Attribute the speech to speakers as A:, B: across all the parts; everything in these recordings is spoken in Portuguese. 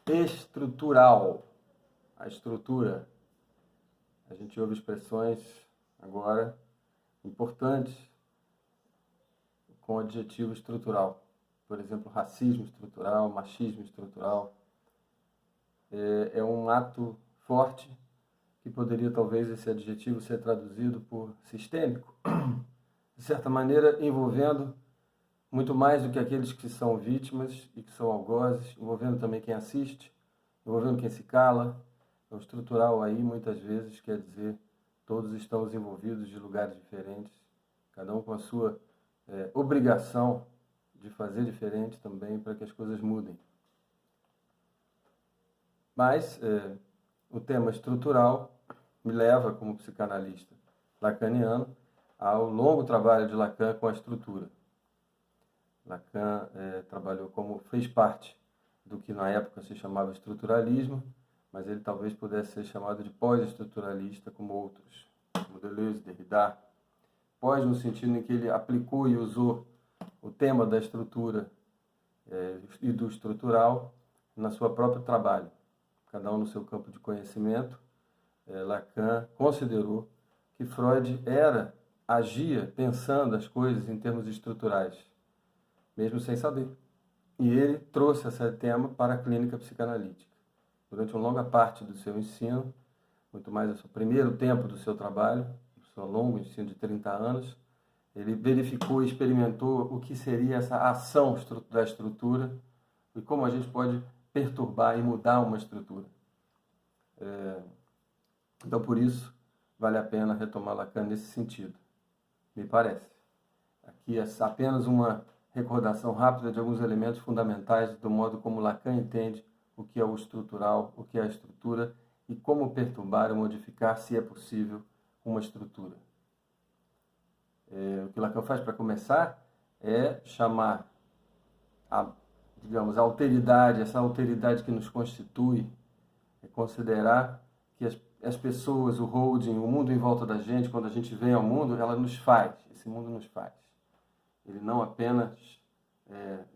A: estrutural. A estrutura. A gente ouve expressões agora importantes com o adjetivo estrutural. Por exemplo, racismo estrutural, machismo estrutural. É um ato forte que poderia talvez esse adjetivo ser traduzido por sistêmico, de certa maneira envolvendo muito mais do que aqueles que são vítimas e que são algozes, envolvendo também quem assiste, envolvendo quem se cala. O estrutural aí muitas vezes quer dizer todos estamos envolvidos de lugares diferentes, cada um com a sua obrigação de fazer diferente também para que as coisas mudem. Mas o tema estrutural me leva, como psicanalista lacaniano, ao longo trabalho de Lacan com a estrutura. Lacan fez parte do que na época se chamava estruturalismo, mas ele talvez pudesse ser chamado de pós-estruturalista, como outros, como Deleuze, Derrida. Pós no sentido em que ele aplicou e usou o tema da estrutura e do estrutural na sua próprio trabalho. Cada um no seu campo de conhecimento. Lacan considerou que Freud agia pensando as coisas em termos estruturais, mesmo sem saber. E ele trouxe esse tema para a clínica psicanalítica. Durante uma longa parte do seu ensino, muito mais no primeiro tempo do seu trabalho, no seu longo ensino de 30 anos, ele verificou e experimentou o que seria essa ação da estrutura e como a gente pode perturbar e mudar uma estrutura. Então, por isso, vale a pena retomar Lacan nesse sentido, me parece. Aqui é apenas uma recordação rápida de alguns elementos fundamentais do modo como Lacan entende o que é o estrutural, o que é a estrutura e como perturbar ou modificar, se é possível, uma estrutura. O que Lacan faz para começar é chamar a alteridade, essa alteridade que nos constitui, é considerar que as pessoas, o holding, o mundo em volta da gente, quando a gente vem ao mundo, ela nos faz, esse mundo nos faz. Ele não apenas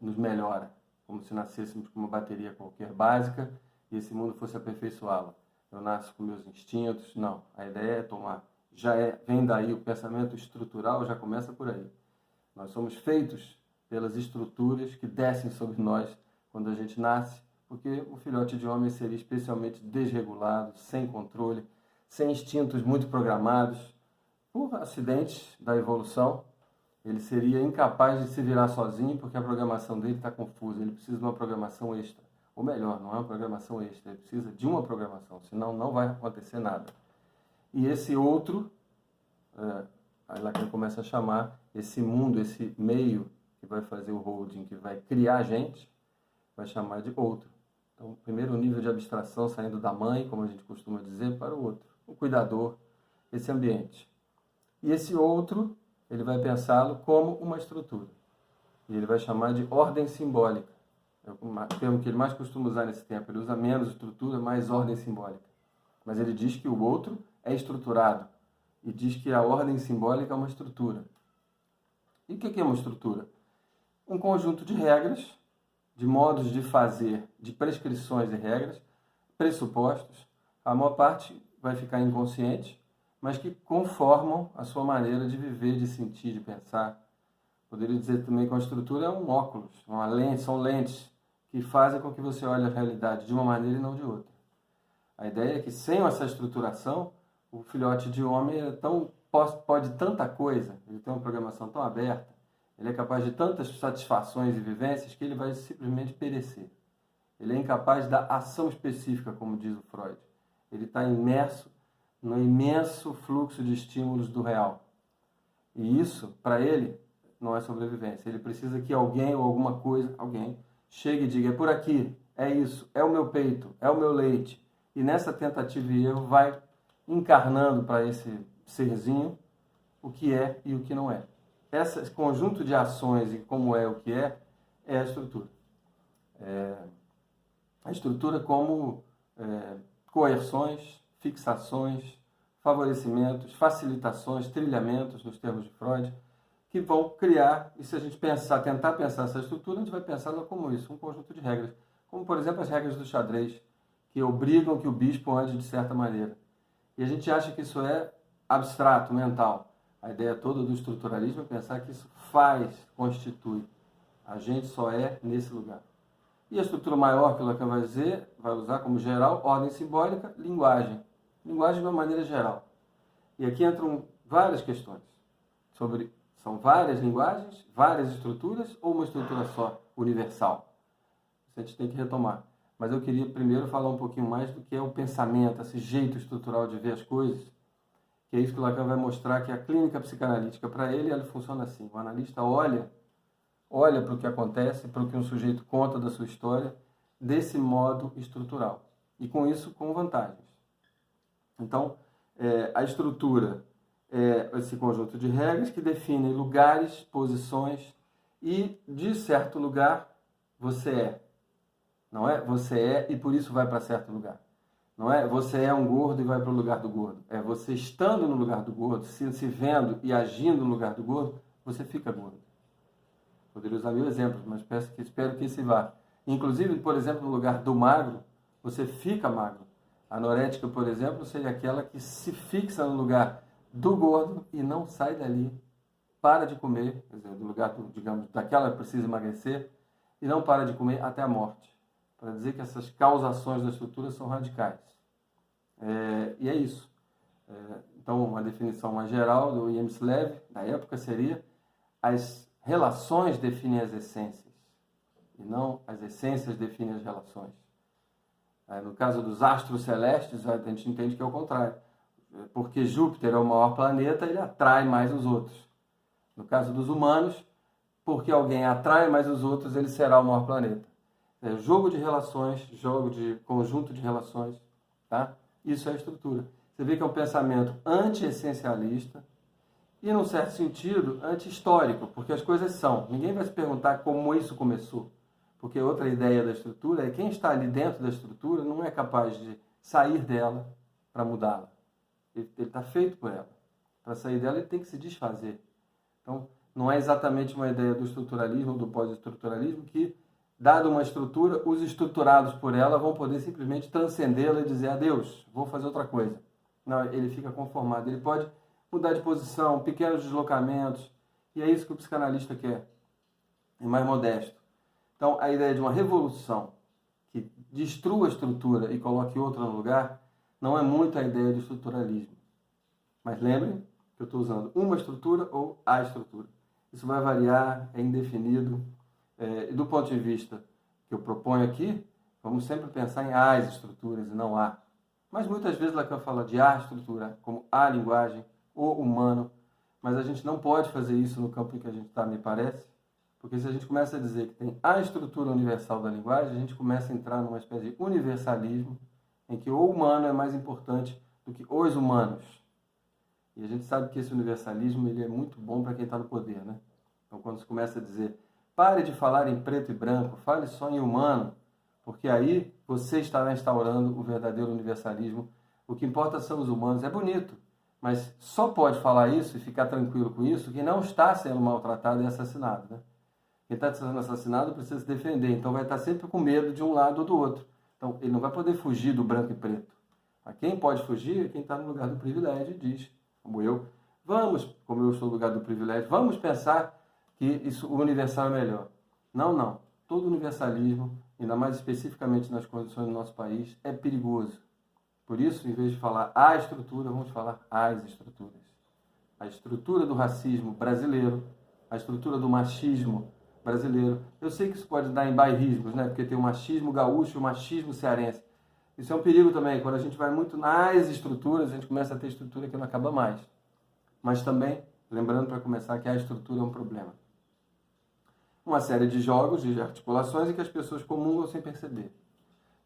A: nos melhora, como se nascêssemos com uma bateria qualquer básica e esse mundo fosse aperfeiçoá-la. Eu nasço com meus instintos, não. A ideia é vem daí, o pensamento estrutural já começa por aí. Nós somos feitos pelas estruturas que descem sobre nós quando a gente nasce, porque o filhote de homem seria especialmente desregulado, sem controle, sem instintos muito programados, por acidentes da evolução. Ele seria incapaz de se virar sozinho porque a programação dele está confusa. Ele precisa de uma programação extra. Ou melhor, não é uma programação extra, ele precisa de uma programação, senão não vai acontecer nada. E esse outro, aí Lacan começa a chamar esse mundo, esse meio que vai fazer o holding, que vai criar a gente, vai chamar de outro. Então, primeiro o nível de abstração saindo da mãe, como a gente costuma dizer, para o outro. O cuidador, esse ambiente. E esse outro, ele vai pensá-lo como uma estrutura. E ele vai chamar de ordem simbólica. É o termo que ele mais costuma usar nesse tempo. Ele usa menos estrutura, mais ordem simbólica. Mas ele diz que o outro é estruturado. E diz que a ordem simbólica é uma estrutura. E o que é uma estrutura? Um conjunto de regras, de modos de fazer, de prescrições e regras, pressupostos. A maior parte vai ficar inconsciente, mas que conformam a sua maneira de viver, de sentir, de pensar. Poderia dizer também que uma estrutura é um óculos, uma lente, são lentes que fazem com que você olhe a realidade de uma maneira e não de outra. A ideia é que sem essa estruturação, o filhote de homem pode tanta coisa, ele tem uma programação tão aberta, ele é capaz de tantas satisfações e vivências que ele vai simplesmente perecer. Ele é incapaz da ação específica, como diz o Freud. Ele está imerso no imenso fluxo de estímulos do real. E isso, para ele, não é sobrevivência. Ele precisa que alguém ou alguma coisa, alguém, chegue e diga, é por aqui, é isso, é o meu peito, é o meu leite. E nessa tentativa e erro vai encarnando para esse serzinho o que é e o que não é. Esse conjunto de ações e como é o que é a estrutura. A estrutura como coerções, fixações, favorecimentos, facilitações, trilhamentos, nos termos de Freud, que vão criar, e se a gente tentar pensar essa estrutura, a gente vai pensar como isso, um conjunto de regras. como por exemplo as regras do xadrez, que obrigam que o bispo ande de certa maneira. E a gente acha que isso é abstrato, mental. A ideia toda do estruturalismo é pensar que isso constitui. A gente só é nesse lugar. E a estrutura maior que o Lacan vai usar como geral, ordem simbólica, linguagem. Linguagem de uma maneira geral. E aqui entram várias questões sobre, são várias linguagens, várias estruturas ou uma estrutura só, universal? Isso a gente tem que retomar. Mas eu queria primeiro falar um pouquinho mais do que é o pensamento, esse jeito estrutural de ver as coisas, que é isso que o Lacan vai mostrar, que a clínica psicanalítica, para ele, ela funciona assim. O analista olha para o que acontece, para o que um sujeito conta da sua história, desse modo estrutural. E com isso, com vantagens. Então, a estrutura é esse conjunto de regras que definem lugares, posições e, de certo lugar, você é. Não é? Você é e por isso vai para certo lugar. Não é? Você é um gordo e vai para o lugar do gordo. É você estando no lugar do gordo, se vendo e agindo no lugar do gordo, você fica gordo. Poderia usar mil exemplos, mas espero que esse vá. Inclusive, por exemplo, no lugar do magro, você fica magro. A anorética, por exemplo, seria aquela que se fixa no lugar do gordo e não sai dali, para de comer, quer dizer, do lugar, digamos, daquela que precisa emagrecer, e não para de comer até a morte. Para dizer que essas causações da estrutura são radicais. E é isso. Então, uma definição mais geral do Yemslev, da época, seria: as relações definem as essências, e não as essências definem as relações. No caso dos astros celestes, a gente entende que é o contrário. Porque Júpiter é o maior planeta, ele atrai mais os outros. No caso dos humanos, porque alguém atrai mais os outros, ele será o maior planeta. Jogo de relações, jogo de conjunto de relações, tá? Isso é a estrutura. Você vê que é um pensamento anti-essencialista e, num certo sentido, anti-histórico, porque as coisas são. Ninguém vai se perguntar como isso começou. Porque outra ideia da estrutura é que quem está ali dentro da estrutura não é capaz de sair dela para mudá-la. Ele está feito por ela. Para sair dela, ele tem que se desfazer. Então, não é exatamente uma ideia do estruturalismo ou do pós-estruturalismo que, dada uma estrutura, os estruturados por ela vão poder simplesmente transcendê-la e dizer: adeus, vou fazer outra coisa. Não, ele fica conformado. Ele pode mudar de posição, pequenos deslocamentos, e é isso que o psicanalista quer. É mais modesto. Então, a ideia de uma revolução que destrua a estrutura e coloque outra no lugar, não é muito a ideia do estruturalismo. Mas lembrem que eu estou usando uma estrutura ou a estrutura. Isso vai variar, é indefinido. E do ponto de vista que eu proponho aqui, vamos sempre pensar em as estruturas e não a. Mas muitas vezes Lacan fala de a estrutura, como a linguagem, o humano. Mas a gente não pode fazer isso no campo em que a gente está, me parece. Porque se a gente começa a dizer que tem a estrutura universal da linguagem, a gente começa a entrar numa espécie de universalismo em que o humano é mais importante do que os humanos. E a gente sabe que esse universalismo ele é muito bom para quem está no poder, né? Então, quando se começa a dizer: pare de falar em preto e branco, fale só em humano, porque aí você estará instaurando o verdadeiro universalismo. O que importa são os humanos. É bonito, mas só pode falar isso e ficar tranquilo com isso quem não está sendo maltratado e assassinado, né? Quem está sendo assassinado precisa se defender, então vai estar sempre com medo de um lado ou do outro. Então, ele não vai poder fugir do branco e preto. A quem pode fugir é quem está no lugar do privilégio e diz, como eu: vamos, como eu estou no lugar do privilégio, vamos pensar que isso, o universal é melhor. Não. Todo universalismo, ainda mais especificamente nas condições do nosso país, é perigoso. Por isso, em vez de falar a estrutura, vamos falar as estruturas. A estrutura do racismo brasileiro, a estrutura do machismo brasileiro. Eu sei que isso pode dar em bairrismos, né? Porque tem o machismo gaúcho e o machismo cearense. Isso é um perigo também. Quando a gente vai muito nas estruturas, a gente começa a ter estrutura que não acaba mais. Mas também, lembrando para começar, que a estrutura é um problema. Uma série de jogos, de articulações em que as pessoas comungam sem perceber.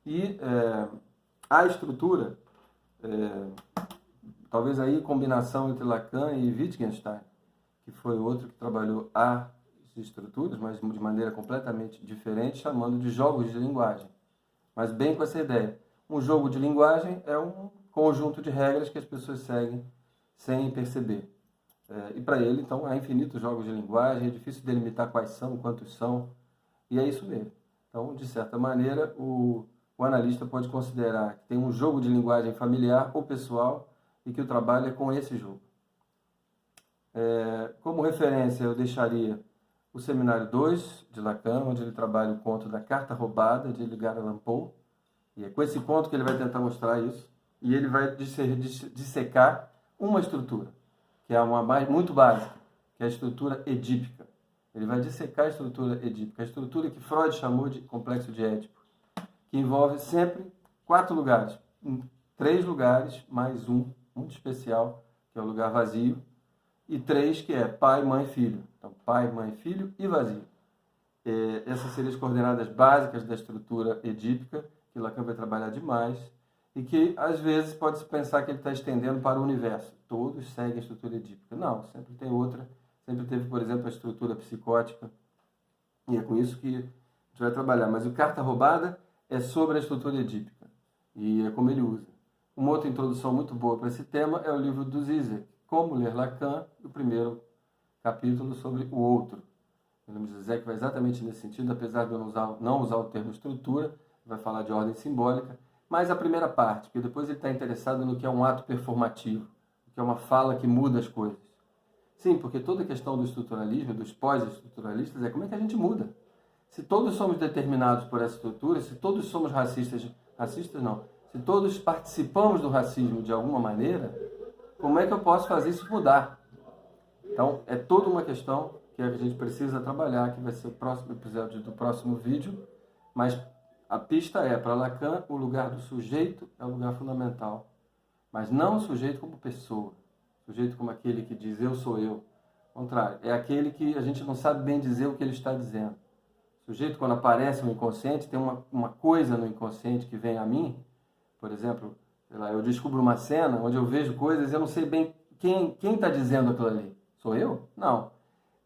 A: E a estrutura, talvez aí combinação entre Lacan e Wittgenstein, que foi outro que trabalhou as estruturas, mas de maneira completamente diferente, chamando de jogos de linguagem. Mas bem com essa ideia. Um jogo de linguagem é um conjunto de regras que as pessoas seguem sem perceber. E para ele, então, há infinitos jogos de linguagem, é difícil delimitar quais são, quantos são, e é isso mesmo. Então, de certa maneira, o analista pode considerar que tem um jogo de linguagem familiar ou pessoal e que o trabalho é com esse jogo. Como referência, eu deixaria o Seminário 2 de Lacan, onde ele trabalha o conto da Carta Roubada, de Edgar Allan Poe. E é com esse conto que ele vai tentar mostrar isso. E ele vai dissecar uma estrutura, que é uma muito básica, que é a estrutura edípica. Ele vai dissecar a estrutura edípica, a estrutura que Freud chamou de complexo de Édipo, que envolve sempre 4 lugares. 3 lugares, mais um, muito especial, que é o lugar vazio, e 3, que é pai, mãe, filho. Então, pai, mãe, filho e vazio. Essas seriam as coordenadas básicas da estrutura edípica, que Lacan vai trabalhar demais, e que, às vezes, pode-se pensar que ele está estendendo para o universo. Todos seguem a estrutura edípica. Não, sempre tem outra. Sempre teve, por exemplo, a estrutura psicótica, e é com isso que a gente vai trabalhar. Mas o Carta Roubada é sobre a estrutura edípica, e é como ele usa. Uma outra introdução muito boa para esse tema é o livro do Zizek, Como Ler Lacan, o primeiro capítulo sobre o outro. O nome de Zizek vai exatamente nesse sentido, apesar de eu não usar o termo estrutura, vai falar de ordem simbólica, mas a primeira parte, porque depois ele está interessado no que é um ato performativo, que é uma fala que muda as coisas. Sim, porque toda a questão do estruturalismo, dos pós-estruturalistas, é como é que a gente muda. Se todos somos determinados por essa estrutura, se todos somos racistas não, se todos participamos do racismo de alguma maneira, como é que eu posso fazer isso mudar? Então, é toda uma questão que a gente precisa trabalhar, que vai ser o próximo episódio do próximo vídeo, mas a pista é, para Lacan, o lugar do sujeito é o lugar fundamental, mas não o sujeito como pessoa, o sujeito como aquele que diz eu sou eu. Ao contrário, é aquele que a gente não sabe bem dizer o que ele está dizendo. O sujeito, quando aparece no inconsciente, tem uma coisa no inconsciente que vem a mim, por exemplo, sei lá, eu descubro uma cena onde eu vejo coisas e eu não sei bem quem está dizendo aquilo ali. Sou eu? Não.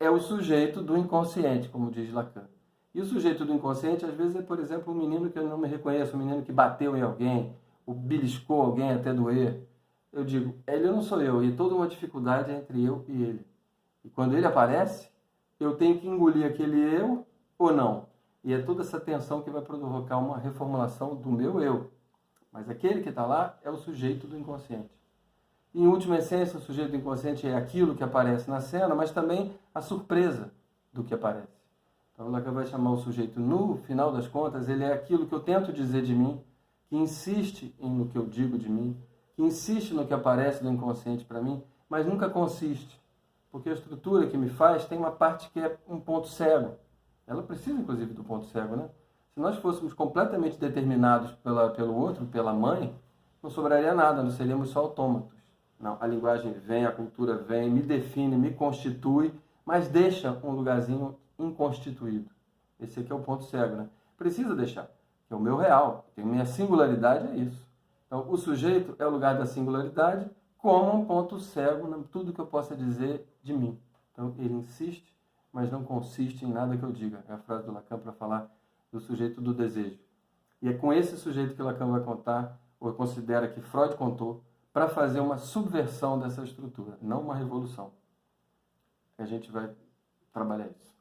A: É o sujeito do inconsciente, como diz Lacan. E o sujeito do inconsciente, às vezes, é, por exemplo, um menino que eu não me reconheço, um menino que bateu em alguém, ou beliscou alguém até doer. Eu digo, ele não sou eu, e toda uma dificuldade é entre eu e ele. E quando ele aparece, eu tenho que engolir aquele eu ou não. E é toda essa tensão que vai provocar uma reformulação do meu eu. Mas aquele que está lá é o sujeito do inconsciente. E, em última essência, o sujeito do inconsciente é aquilo que aparece na cena, mas também a surpresa do que aparece. Então, Lacan vai chamar o sujeito, no final das contas, ele é aquilo que eu tento dizer de mim, que insiste no que eu digo de mim, que insiste no que aparece do inconsciente para mim, mas nunca consiste. Porque a estrutura que me faz tem uma parte que é um ponto cego. Ela precisa, inclusive, do ponto cego, né? Se nós fôssemos completamente determinados pelo outro, pela mãe, não sobraria nada, nós seríamos só autômatos. Não, a linguagem vem, a cultura vem, me define, me constitui, mas deixa um lugarzinho inconstituído. Esse aqui é o ponto cego, né? Precisa deixar, que é o meu real, a minha singularidade é isso. Então, o sujeito é o lugar da singularidade como um ponto cego em tudo que eu possa dizer de mim. Então, ele insiste, mas não consiste em nada que eu diga. É a frase do Lacan para falar do sujeito do desejo. E é com esse sujeito que Lacan vai contar, ou considera que Freud contou, para fazer uma subversão dessa estrutura, não uma revolução. A gente vai trabalhar isso.